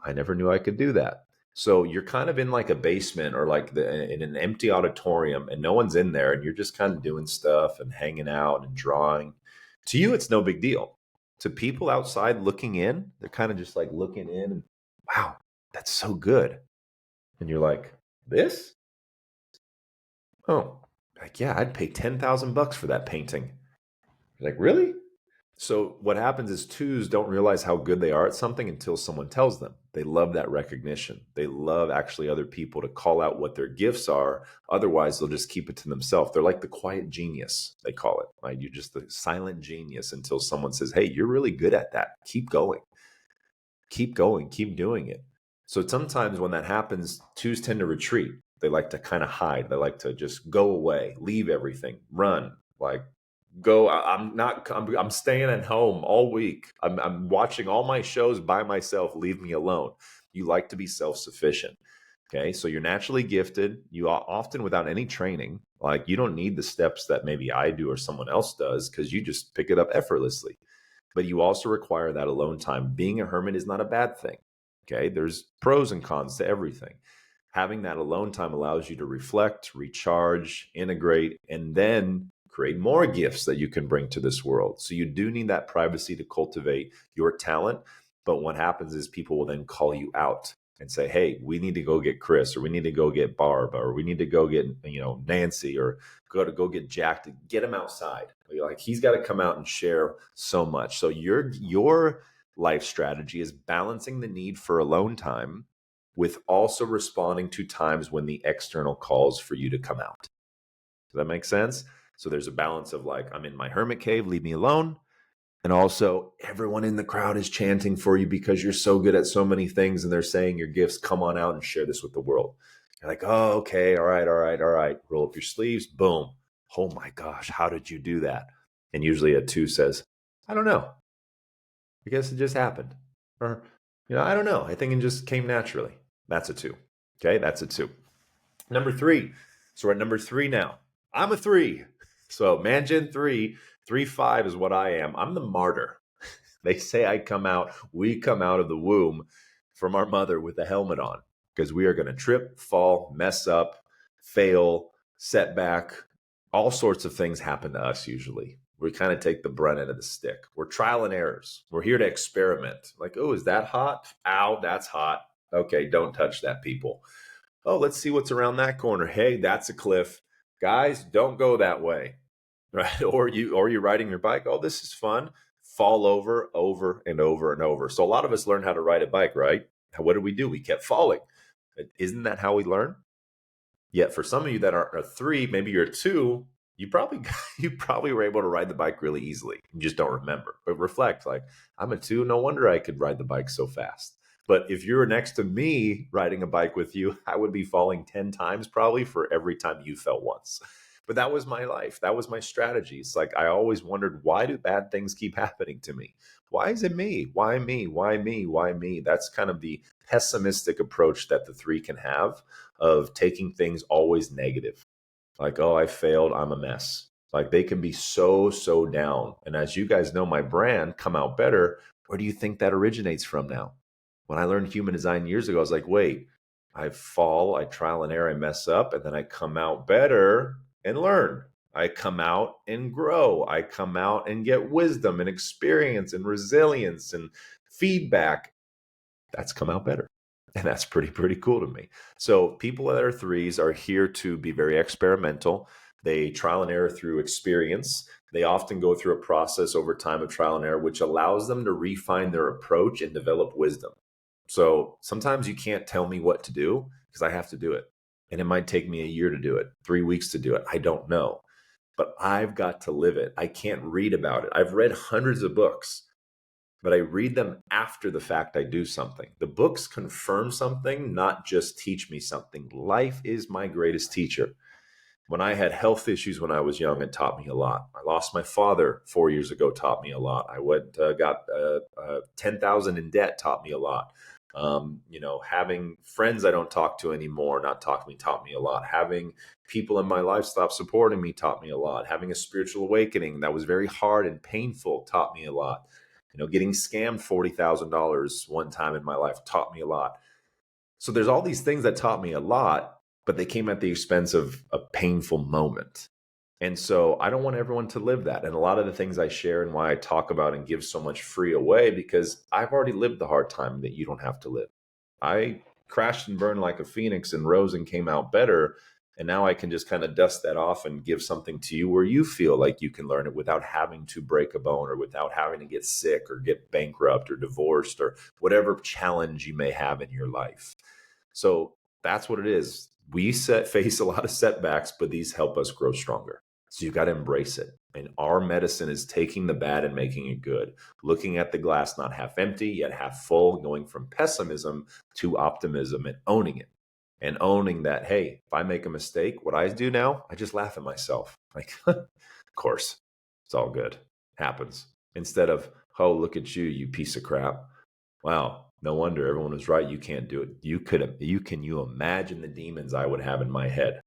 Speaker 1: I never knew I could do that. So you're kind of in like a basement or like in an empty auditorium and no one's in there and you're just kind of doing stuff and hanging out and drawing. To you, it's no big deal. To people outside looking in, they're kind of just like looking in and, wow, that's so good. And you're like, this? Oh, like, yeah, I'd pay $10,000 for that painting. You're like, really? So what happens is 2s don't realize how good they are at something until someone tells them. They love that recognition. They love actually other people to call out what their gifts are. Otherwise, they'll just keep it to themselves. They're like the quiet genius, they call it, right? You're just the silent genius until someone says, hey, you're really good at that. Keep going. Keep going. Keep doing it. So sometimes when that happens, 2s tend to retreat. They like to kind of hide. They like to just go away, leave everything, run, like, go. I'm staying at home all week. I'm watching all my shows by myself. Leave me alone. You like to be self-sufficient. Okay. So you're naturally gifted. You are often without any training. Like, you don't need the steps that maybe I do or someone else does, because you just pick it up effortlessly. But you also require that alone time. Being a hermit is not a bad thing. Okay. There's pros and cons to everything. Having that alone time allows you to reflect, recharge, integrate, and then create more gifts that you can bring to this world. So you do need that privacy to cultivate your talent. But what happens is people will then call you out and say, hey, we need to go get Chris, or we need to go get Barb, or we need to go get, Nancy, or go get Jack, to get him outside. Like, he's got to come out and share so much. So your life strategy is balancing the need for alone time with also responding to times when the external calls for you to come out. Does that make sense? So there's a balance of like, I'm in my hermit cave, leave me alone. And also, everyone in the crowd is chanting for you because you're so good at so many things and they're saying your gifts, come on out and share this with the world. You're like, oh, okay, all right. Roll up your sleeves, boom. Oh my gosh, how did you do that? And usually a 2 says, I don't know. I guess it just happened. Or, I don't know. I think it just came naturally. That's a 2. Okay, that's a 2. Number 3. So we're at number 3 now. I'm a 3. So Mangen 3, 3-5 is what I am. I'm the martyr. They say we come out of the womb from our mother with a helmet on, because we are going to trip, fall, mess up, fail, setback. All sorts of things happen to us usually. We kind of take the brunt end of the stick. We're trial and errors. We're here to experiment. Like, oh, is that hot? Ow, that's hot. Okay, don't touch that, people. Oh, let's see what's around that corner. Hey, that's a cliff. Guys, don't go that way. Right? Or you're riding your bike. Oh, this is fun. Fall over and over and over. So a lot of us learn how to ride a bike, right? What did we do? We kept falling. Isn't that how we learn? Yet for some of you that are a 3, maybe you're a 2, you probably were able to ride the bike really easily. You just don't remember. But reflect, like, I'm a 2, no wonder I could ride the bike so fast. But if you were next to me riding a bike with you, I would be falling 10 times probably for every time you fell once. But that was my life. That was my strategy. It's like I always wondered, why do bad things keep happening to me? Why is it me? Why me? Why me? Why me? That's kind of the pessimistic approach that the three can have, of taking things always negative. Like, oh, I failed, I'm a mess. Like, they can be so down. And as you guys know, my brand, Come Out Better, where do you think that originates from now? When I learned human design years ago, I was like, wait, I fall, I trial and error, I mess up, and then I come out better and learn. I come out and grow. I come out and get wisdom and experience and resilience and feedback. That's come out better. And that's pretty cool to me. So people that are threes are here to be very experimental. They trial and error through experience. They often go through a process over time of trial and error, which allows them to refine their approach and develop wisdom. So sometimes you can't tell me what to do because I have to do it. And it might take me a year to do it, 3 weeks to do it. I don't know. But I've got to live it. I can't read about it. I've read hundreds of books, but I read them after the fact I do something. The books confirm something, not just teach me something. Life is my greatest teacher. When I had health issues when I was young, it taught me a lot. I lost my father 4 years ago, taught me a lot. I got 10,000 in debt, taught me a lot. Having friends I don't talk to anymore, not talk to me, taught me a lot. Having people in my life stop supporting me taught me a lot. Having a spiritual awakening that was very hard and painful taught me a lot. Getting scammed $40,000 one time in my life taught me a lot. So there's all these things that taught me a lot, but they came at the expense of a painful moment. And so I don't want everyone to live that. And a lot of the things I share and why I talk about and give so much free away, because I've already lived the hard time that you don't have to live. I crashed and burned like a phoenix and rose and came out better. And now I can just kind of dust that off and give something to you where you feel like you can learn it without having to break a bone or without having to get sick or get bankrupt or divorced or whatever challenge you may have in your life. So that's what it is. We face a lot of setbacks, but these help us grow stronger. So you've got to embrace it. And our medicine is taking the bad and making it good, looking at the glass not half empty, yet half full, going from pessimism to optimism and owning it. And owning that, hey, if I make a mistake, what I do now, I just laugh at myself. Like, of course, it's all good. Happens. Instead of, oh, look at you, you piece of crap. Wow, no wonder everyone was right. You can't do it. You imagine the demons I would have in my head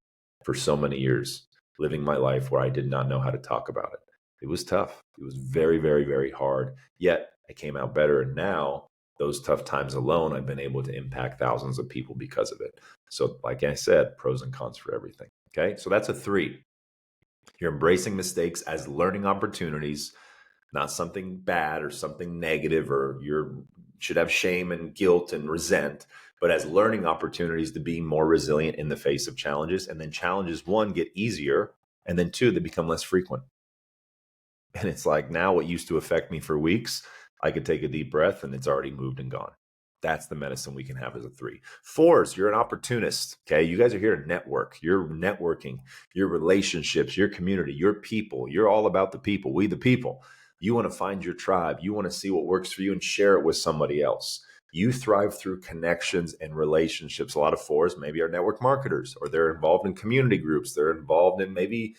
Speaker 1: for so many years, living my life where I did not know how to talk about it. It was tough. It was very hard. Yet I came out better. And now those tough times alone, I've been able to impact thousands of people because of it. So like I said, pros and cons for everything. Okay. So that's a 3. You're embracing mistakes as learning opportunities, not something bad or something negative, or you should have shame and guilt and resent, but as learning opportunities to be more resilient in the face of challenges. And then challenges, 1, get easier, and then 2, they become less frequent. And it's like, now what used to affect me for weeks, I could take a deep breath and it's already moved and gone. That's the medicine we can have as a 3. 4s, you're an opportunist. Okay. You guys are here to network. You're networking, your relationships, your community, your people. You're all about the people. We the people. You want to find your tribe. You want to see what works for you and share it with somebody else. You thrive through connections and relationships. A lot of 4s maybe are network marketers, or they're involved in community groups. They're involved in maybe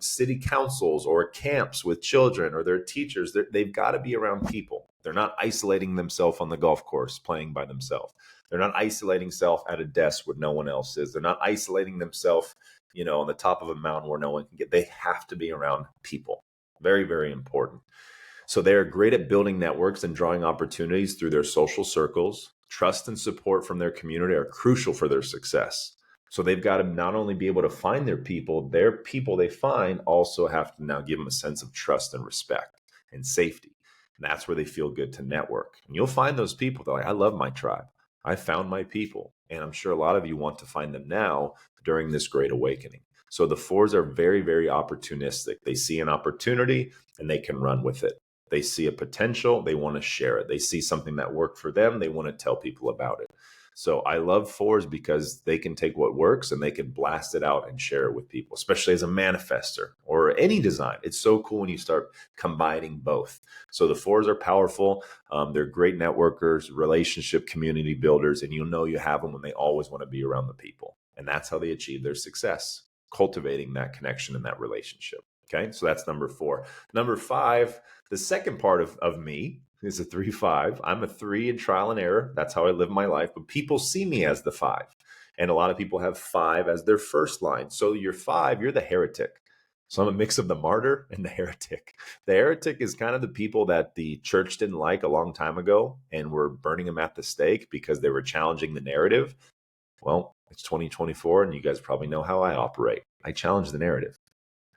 Speaker 1: city councils or camps with children, or they're teachers. They've got to be around people. They're not isolating themselves on the golf course playing by themselves. They're not isolating themselves at a desk where no one else is. They're not isolating themselves, on the top of a mountain where no one can get. They have to be around people. Very important. So they're great at building networks and drawing opportunities through their social circles. Trust and support from their community are crucial for their success. So they've got to not only be able to find their people they find also have to now give them a sense of trust and respect and safety. And that's where they feel good to network. And you'll find those people. They're like, I love my tribe. I found my people. And I'm sure a lot of you want to find them now during this great awakening. So the 4s are very opportunistic. They see an opportunity and they can run with it. They see a potential, they want to share it. They see something that worked for them, they want to tell people about it. So I love 4s because they can take what works and they can blast it out and share it with people, especially as a manifestor or any design. It's so cool when you start combining both. So the 4s are powerful. They're great networkers, relationship community builders, and you'll know you have them when they always want to be around the people. And that's how they achieve their success. cultivating that connection and that relationship. Okay, so that's number 4. Number 5, the second part of me is a 3-5. I'm a 3 in trial and error. That's how I live my life. But people see me as the 5. And a lot of people have 5 as their first line. So you're 5, you're the heretic. So I'm a mix of the martyr and the heretic. The heretic is kind of the people that the church didn't like a long time ago and were burning them at the stake because they were challenging the narrative. Well, it's 2024 and you guys probably know how I operate. I challenge the narrative.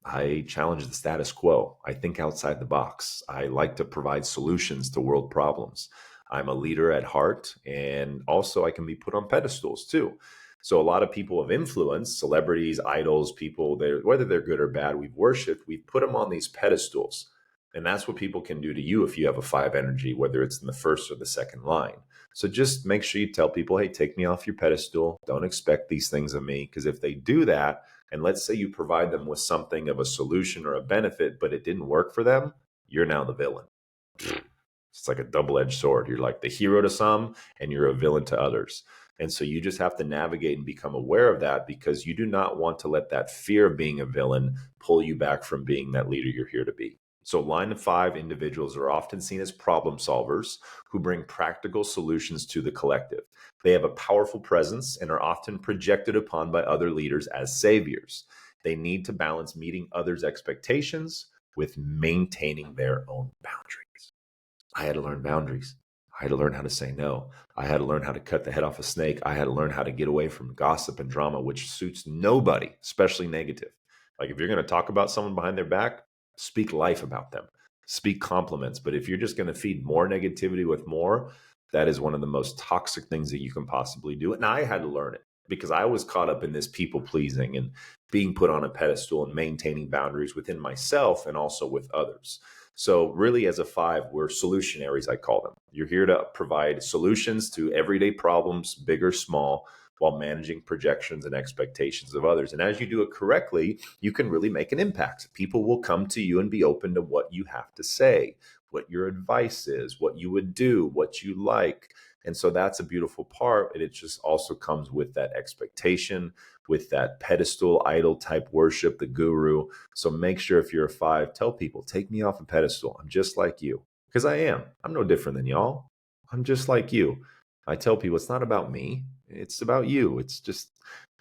Speaker 1: I challenge the status quo. I think outside the box. I like to provide solutions to world problems. I'm a leader at heart, and also I can be put on pedestals too. So a lot of people of influence, celebrities, idols, people, whether they're good or bad, we've worshipped, we've put them on these pedestals. And that's what people can do to you if you have a 5 energy, whether it's in the first or the second line. So just make sure you tell people, hey, take me off your pedestal. Don't expect these things of me. Because if they do that, and let's say you provide them with something of a solution or a benefit, but it didn't work for them, you're now the villain. It's like a double-edged sword. You're like the hero to some, and you're a villain to others. And so you just have to navigate and become aware of that, because you do not want to let that fear of being a villain pull you back from being that leader you're here to be. So line of 5 individuals are often seen as problem solvers who bring practical solutions to the collective. They have a powerful presence and are often projected upon by other leaders as saviors. They need to balance meeting others' expectations with maintaining their own boundaries. I had to learn boundaries. I had to learn how to say no. I had to learn how to cut the head off a snake. I had to learn how to get away from gossip and drama, which suits nobody, especially negative. Like if you're going to talk about someone behind their back, speak life about them, speak compliments. But if you're just going to feed more negativity with more, that is one of the most toxic things that you can possibly do. And I had to learn it because I was caught up in this people pleasing and being put on a pedestal and maintaining boundaries within myself and also with others. So really, as a 5, we're solutionaries, I call them. You're here to provide solutions to everyday problems, big or small, while managing projections and expectations of others. And as you do it correctly, you can really make an impact. People will come to you and be open to what you have to say, what your advice is, what you would do, what you like. And so that's a beautiful part. And it just also comes with that expectation, with that pedestal idol type worship, the guru. So make sure if you're a 5, tell people, take me off a pedestal. I'm just like you. Because I am. I'm no different than y'all. I'm just like you. I tell people it's not about me. It's about you. It's just,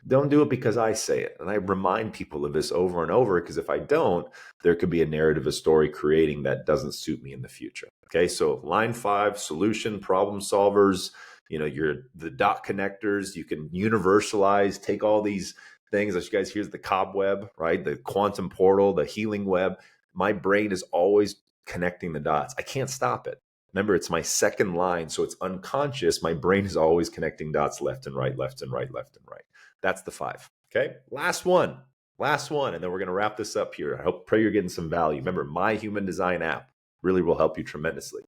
Speaker 1: don't do it because I say it. And I remind people of this over and over, because if I don't, there could be a narrative, a story creating that doesn't suit me in the future. Okay, so line 5, solution, problem solvers. You're the dot connectors. You can universalize, take all these things. As you guys hear, the cobweb, right? The quantum portal, the healing web. My brain is always connecting the dots. I can't stop it. Remember, it's my second line, so it's unconscious. My brain is always connecting dots left and right, left and right, left and right. That's the 5. Okay, last one, and then we're going to wrap this up here. Pray you're getting some value. Remember, my human design app really will help you tremendously.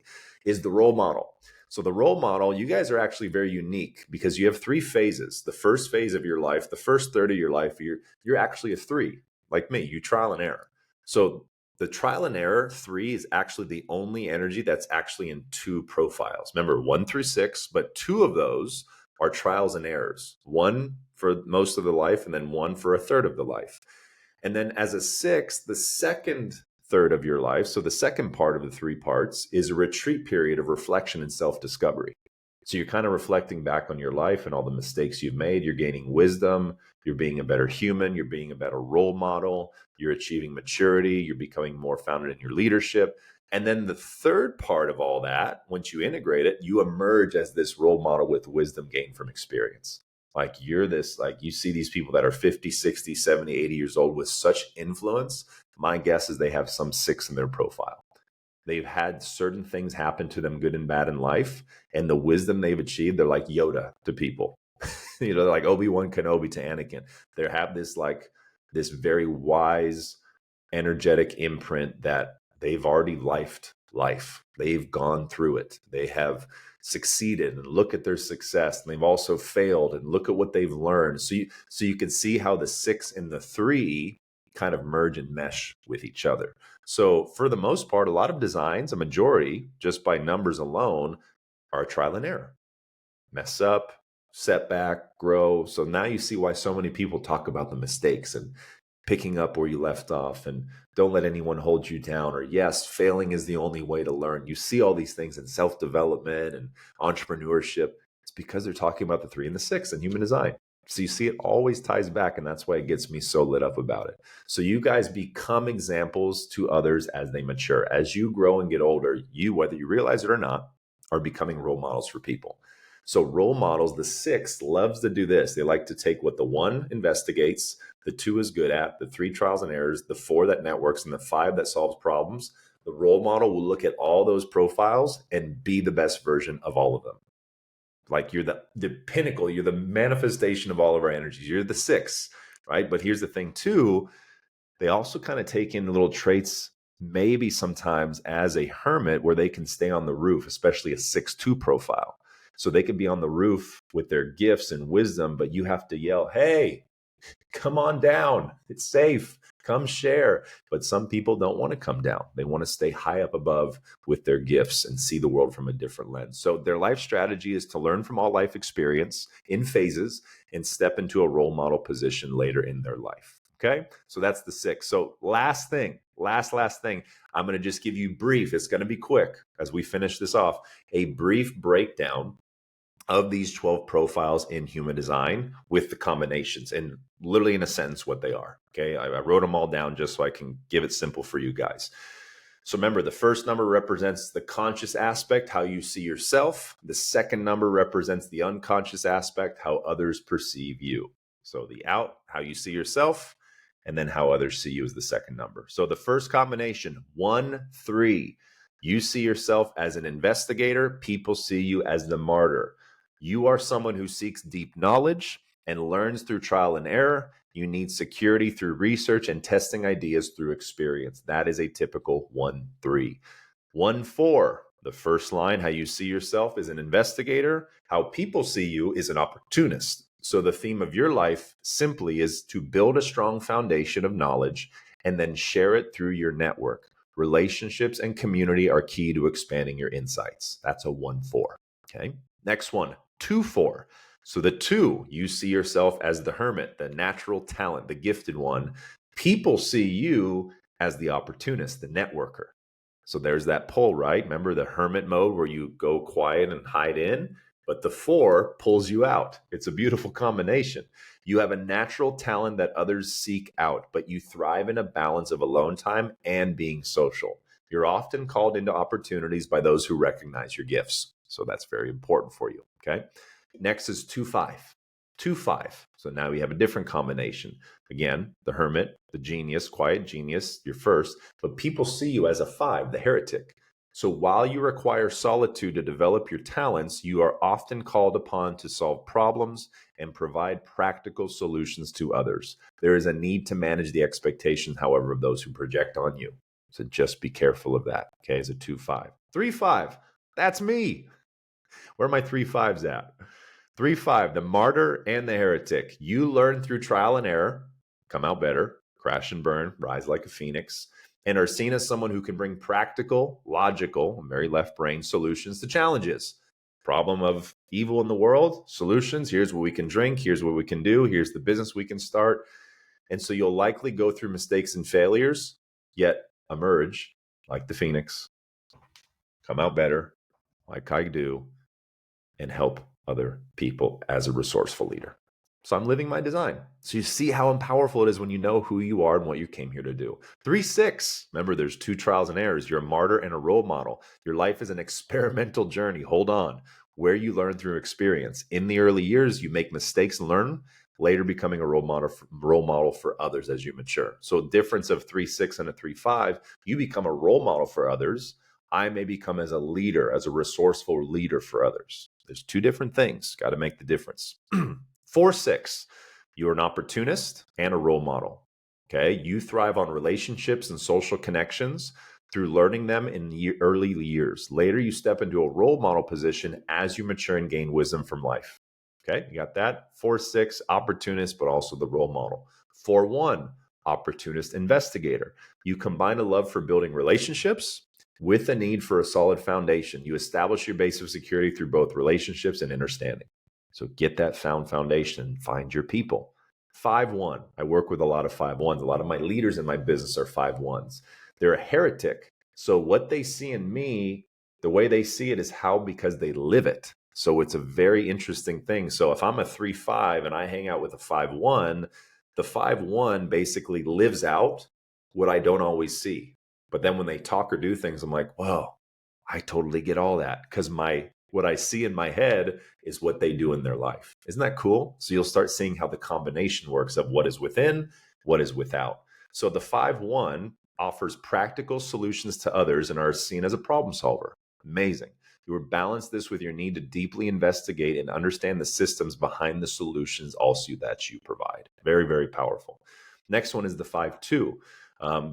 Speaker 1: Is the role model. So the role model, you guys are actually very unique because you have 3 phases. The first phase of your life, the first third of your life, you're actually a 3, like me. You trial and error. So the trial and error 3 is actually the only energy that's actually in 2 profiles. Remember, 1 through 6, but 2 of those are trials and errors. 1 for most of the life, and then 1 for a third of the life. And then as a 6, the second third of your life, so the second part of the 3 parts, is a retreat period of reflection and self-discovery. So you're kind of reflecting back on your life and all the mistakes you've made. You're gaining wisdom. You're being a better human. You're being a better role model. You're achieving maturity. You're becoming more founded in your leadership. And then the third part of all that, once you integrate it, you emerge as this role model with wisdom gained from experience. Like you're this, like you see these people that are 50, 60, 70, 80 years old with such influence. My guess is they have some 6 in their profile. They've had certain things happen to them, good and bad in life. And the wisdom they've achieved, they're like Yoda to people. They're like Obi-Wan Kenobi to Anakin. They have this very wise, energetic imprint that they've already lifed life. They've gone through it. They have succeeded, and look at their success. And they've also failed, and look at what they've learned. So you can see how the 6 and the 3 kind of merge and mesh with each other. So for the most part, a lot of designs, a majority, just by numbers alone, are trial and error. Mess up, setback, grow. So now you see why so many people talk about the mistakes and picking up where you left off, and don't let anyone hold you down, or yes, failing is the only way to learn. You see all these things in self-development and entrepreneurship. It's because they're talking about the 3 and the 6 in human design. So you see, it always ties back, and that's why it gets me so lit up about it. So you guys become examples to others as they mature. As you grow and get older, you, whether you realize it or not, are becoming role models for people. So role models, the 6 loves to do this. They like to take what the 1 investigates, the 2 is good at, the 3 trials and errors, the 4 that networks, and the 5 that solves problems. The role model will look at all those profiles and be the best version of all of them. Like you're the pinnacle, you're the manifestation of all of our energies. You're the 6, right? But here's the thing too, they also kind of take in little traits, maybe sometimes as a hermit, where they can stay on the roof, especially a 6-2 profile. So they can be on the roof with their gifts and wisdom, but you have to yell, hey, come on down. It's safe. Come share. But some people don't want to come down. They want to stay high up above with their gifts and see the world from a different lens. So their life strategy is to learn from all life experience in phases and step into a role model position later in their life. Okay. So that's the 6. So last thing, last thing, I'm going to just give you brief. It's going to be quick as we finish this off, a brief breakdown of these 12 profiles in human design with the combinations, and literally in a sentence what they are. Okay, I wrote them all down just so I can give it simple for you guys. So remember, the first number represents the conscious aspect, how you see yourself. The second number represents the unconscious aspect, how others perceive you. So the out, how you see yourself, and then how others see you is the second number. So the first combination, 1, 3, you see yourself as an investigator. People see you as the martyr. You are someone who seeks deep knowledge and learns through trial and error. You need security through research and testing ideas through experience. That is a typical 1, 3. 1, 4, the first line, how you see yourself is an investigator. How people see you is an opportunist. So the theme of your life simply is to build a strong foundation of knowledge and then share it through your network. Relationships and community are key to expanding your insights. That's a 1, 4. Okay. Next one, 2, 4. So the 2, you see yourself as the hermit, the natural talent, the gifted one. People see you as the opportunist, the networker. So there's that pull, right? Remember the hermit mode where you go quiet and hide in, but the 4 pulls you out. It's a beautiful combination. You have a natural talent that others seek out, but you thrive in a balance of alone time and being social. You're often called into opportunities by those who recognize your gifts. So that's very important for you, okay? Next is 2, 5. 2, 5. So now we have a different combination. Again, the hermit, the genius, quiet genius, you're first, but people see you as a 5, the heretic. So while you require solitude to develop your talents, you are often called upon to solve problems and provide practical solutions to others. There is a need to manage the expectations, however, of those who project on you. So just be careful of that. Okay, is a 2, 5. 3, 5. That's me. Where are my 3 5s at? 3, 5, the martyr and the heretic. You learn through trial and error, come out better, crash and burn, rise like a phoenix, and are seen as someone who can bring practical, logical, very left brain solutions to challenges. Problem of evil in the world, solutions. Here's what we can drink. Here's what we can do. Here's the business we can start. And so you'll likely go through mistakes and failures, yet emerge like the phoenix, come out better, like I do, and help other people as a resourceful leader. So I'm living my design. So you see how powerful it is when you know who you are and what you came here to do. 3, 6. Remember, there's 2 trials and errors. You're a martyr and a role model. Your life is an experimental journey. Hold on. Where you learn through experience. In the early years, you make mistakes and learn, later becoming a role model for others as you mature. So difference of 3, 6 and a 3, 5, you become a role model for others. I may become as a leader, as a resourceful leader for others. There's 2 different things. Got to make the difference. 4, 6, you're an opportunist and a role model. Okay. You thrive on relationships and social connections through learning them in the early years. Later, you step into a role model position as you mature and gain wisdom from life. Okay. You got that? 4, 6, opportunist, but also the role model. 4, 1, opportunist investigator. You combine a love for building relationships with a need for a solid foundation. You establish your base of security through both relationships and understanding. So get that foundation, find your people. 5-1. I work with a lot of 5-1s. A lot of my leaders in my business are 5-1s. They're a heretic. So what they see in me, the way they see it is how, because they live it. So it's a very interesting thing. So if I'm a 3-5 and I hang out with a 5-1, the 5-1 basically lives out what I don't always see. But then when they talk or do things, I'm like, well, I totally get all that, because what I see in my head is what they do in their life. Isn't that cool? So you'll start seeing how the combination works of what is within, what is without. So the 5-1 offers practical solutions to others and are seen as a problem solver. Amazing. You will balance this with your need to deeply investigate and understand the systems behind the solutions also that you provide. Very, very powerful. Next one is the 5-2,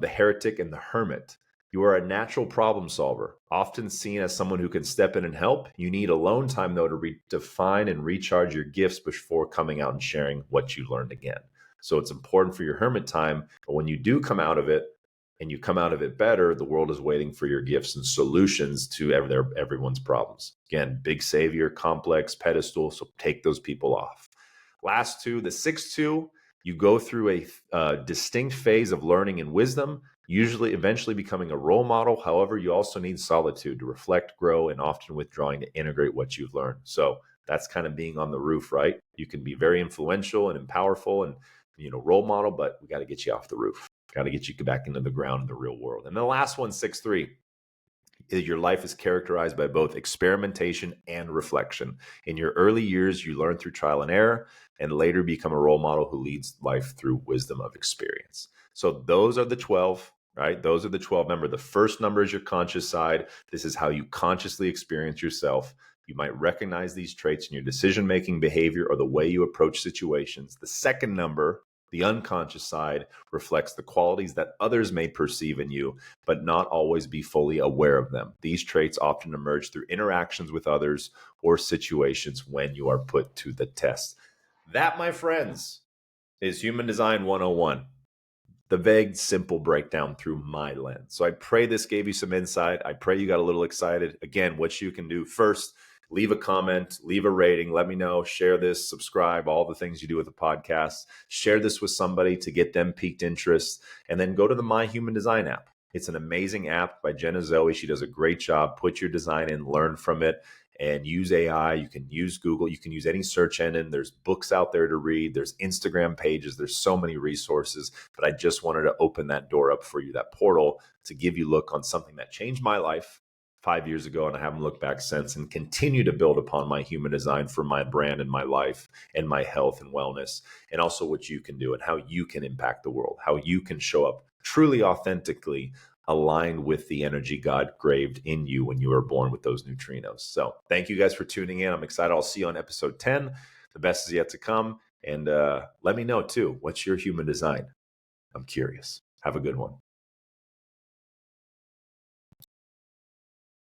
Speaker 1: the heretic and the hermit. You are a natural problem solver, often seen as someone who can step in and help. You need alone time, though, to redefine and recharge your gifts before coming out and sharing what you learned again. So it's important for your hermit time. But when you do come out of it and you come out of it better, the world is waiting for your gifts and solutions to everyone's problems. Again, big savior, complex, pedestal. So take those people off. Last two, the 6-2, you go through a distinct phase of learning and wisdom, usually eventually becoming a role model. However, you also need solitude to reflect, grow, and often withdrawing to integrate what you've learned. So that's kind of being on the roof, right? You can be very influential and powerful and role model, but we got to get you off the roof. Got to get you back into the ground in the real world. And the last one, 6-3. Your life is characterized by both experimentation and reflection. In your early years, you learn through trial and error, and later become a role model who leads life through wisdom of experience. So those are the 12, right? Those are the 12. Remember, the first number is your conscious side. This is how you consciously experience yourself. You might recognize these traits in your decision-making behavior or the way you approach situations. The second number, the unconscious side, reflects the qualities that others may perceive in you, but not always be fully aware of them. These traits often emerge through interactions with others or situations when you are put to the test. That, my friends, is Human Design 101. The vague, simple breakdown through my lens. So I pray this gave you some insight. I pray you got a little excited. Again, what you can do first, leave a comment, leave a rating, let me know, share this, subscribe, all the things you do with the podcast. Share this with somebody to get them piqued interest, and then go to the My Human Design app. It's an amazing app by Jenna Zoe. She does a great job. Put your design in, learn from it, and use AI. You can use Google. You can use any search engine. There's books out there to read. There's Instagram pages. There's so many resources. But I just wanted to open that door up for you, that portal, to give you a look on something that changed my life 5 years ago, and I haven't looked back since, and continue to build upon my human design for my brand and my life and my health and wellness, and also what you can do and how you can impact the world, how you can show up truly authentically aligned with the energy God graved in you when you were born with those neutrinos. So thank you guys for tuning in. I'm excited. I'll see you on episode 10. The best is yet to come. And let me know too, what's your human design? I'm curious. Have a good one.